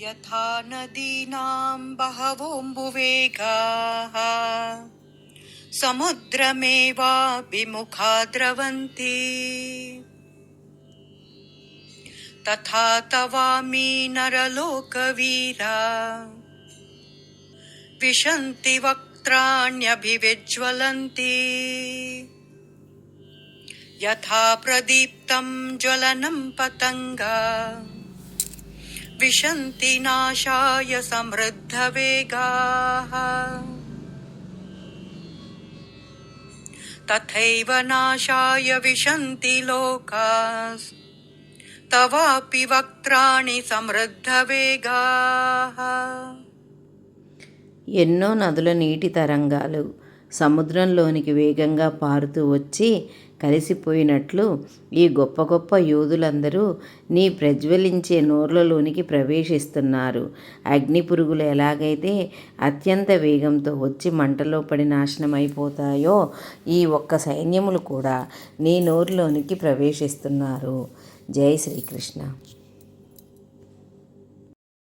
యథా నదీనాం బహవోంబువేగాః సముద్రమేవాభిముఖా ద్రవంతి తథా తవామి నరలోకవీరా విశంతి వక్త్రాణ్యభివిజ్వలంతి యథా ప్రదీప్తం జ్వలనం పతంగా విశంతి నాశాయ సమృద్ధవేగాః తథైవ నాశాయ విశంతి లోకాస్ తవాపి వక్త్రాణి సమృద్ధవేగాః. ఎన్నో నదుల నీటి తరంగాలు సముద్రంలోనికి వేగంగా పారుతూ వచ్చి కలిసిపోయినట్లు ఈ గొప్ప గొప్ప యోధులందరూ నీ ప్రజ్వలించే నోర్లలోనికి ప్రవేశిస్తున్నారు. అగ్ని పురుగులు ఎలాగైతే అత్యంత వేగంతో వచ్చి మంటలో పడి నాశనమైపోతాయో ఈ ఒక్క సైన్యములు కూడా నీ నోరులోనికి ప్రవేశిస్తున్నారు. జై శ్రీకృష్ణ.